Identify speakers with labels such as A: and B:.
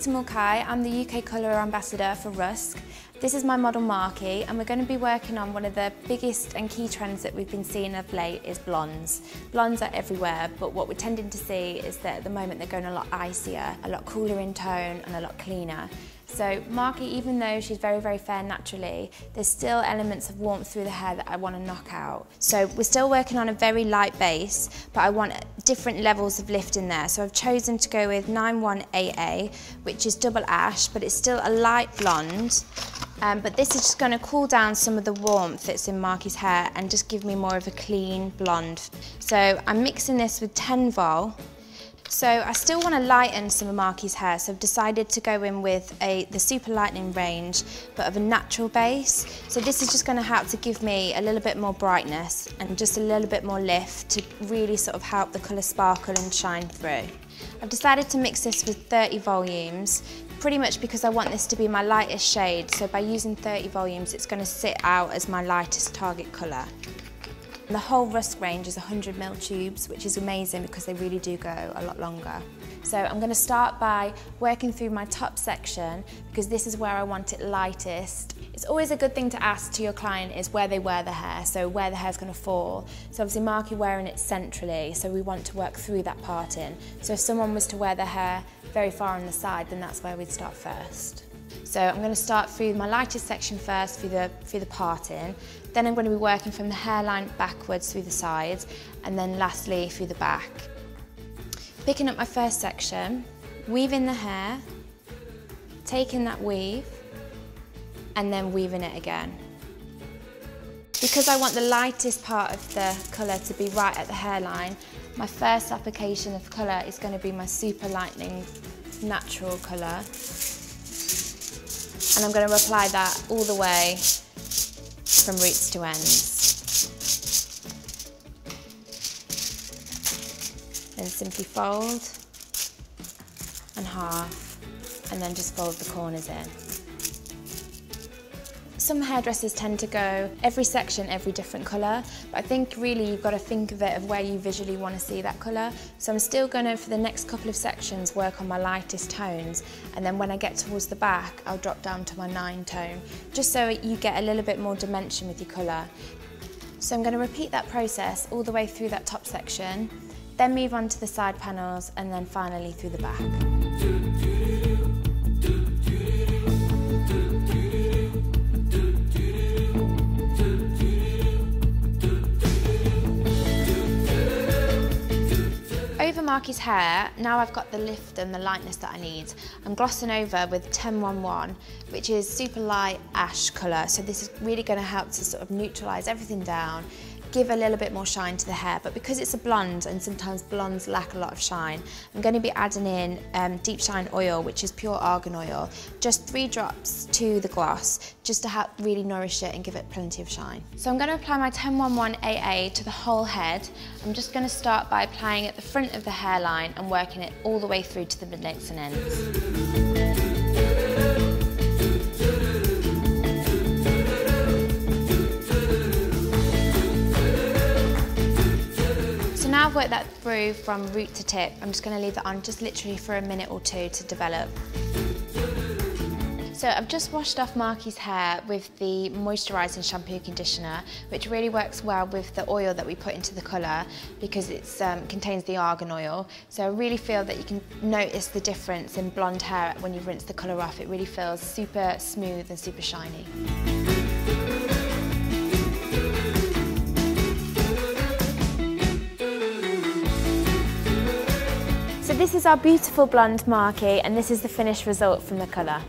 A: Peter Mulcahy. I'm the UK Colour Ambassador for Rusk. This is my model Marky, and we're going to be working on one of the biggest and key trends that we've been seeing of late is blondes. Blondes are everywhere, but what we're tending to see is that at the moment they're going a lot icier, a lot cooler in tone and a lot cleaner. So Marky, even though she's very, very fair naturally, there's still elements of warmth through the hair that I want to knock out. So we're still working on a very light base, but I want different levels of lift in there. So I've chosen to go with 91AA, which is double ash, but it's still a light blonde. But this is just going to cool down some of the warmth that's in Marky's hair and just give me more of a clean blonde. So I'm mixing this with 10 vol. So I still want to lighten some of Marky's hair, so I've decided to go in with the Super Lightening range, but of a natural base. So this is just going to help to give me a little bit more brightness and just a little bit more lift to really sort of help the colour sparkle and shine through. I've decided to mix this with 30 volumes, pretty much because I want this to be my lightest shade. So by using 30 volumes, it's going to sit out as my lightest target colour. The whole Rusk range is 100ml tubes, which is amazing because they really do go a lot longer. So I'm going to start by working through my top section because this is where I want it lightest. It's always a good thing to ask to your client is where they wear the hair, so where the hair's going to fall. So obviously Marky wearing it centrally, so we want to work through that part in. So if someone was to wear their hair very far on the side, then that's where we'd start first. So I'm going to start through my lightest section first, through the parting. Then I'm going to be working from the hairline backwards through the sides, and then lastly through the back. Picking up my first section, weaving the hair, taking that weave, and then weaving it again. Because I want the lightest part of the colour to be right at the hairline, my first application of colour is going to be my Super Lightening natural colour. And I'm going to apply that all the way from roots to ends. Then simply fold and half, and then just fold the corners in. Some hairdressers tend to go every section, every different colour, but I think really you've got to think of it of where you visually want to see that colour. So I'm still going to, for the next couple of sections, work on my lightest tones, and then when I get towards the back, I'll drop down to my 9 tone, just so you get a little bit more dimension with your colour. So I'm going to repeat that process all the way through that top section, then move on to the side panels, and then finally through the back. Over Marky's hair, now I've got the lift and the lightness that I need. I'm glossing over with 1011, which is super light ash colour. So this is really going to help to sort of neutralise everything down, give a little bit more shine to the hair. But because it's a blonde, and sometimes blondes lack a lot of shine, I'm going to be adding in Deep Shine oil, which is pure argan oil, just 3 drops to the gloss, just to help really nourish it and give it plenty of shine. So I'm going to apply my 1011 AA to the whole head. I'm just going to start by applying at the front of the hairline and working it all the way through to the midlengths and ends. Now I've worked that through from root to tip, I'm just going to leave that on just literally for a minute or 2 to develop. So I've just washed off Marky's hair with the moisturising shampoo conditioner, which really works well with the oil that we put into the colour because it contains the argan oil. So I really feel that you can notice the difference in blonde hair when you rinse the colour off. It really feels super smooth and super shiny. So this is our beautiful blonde Marky, and this is the finished result from the colour.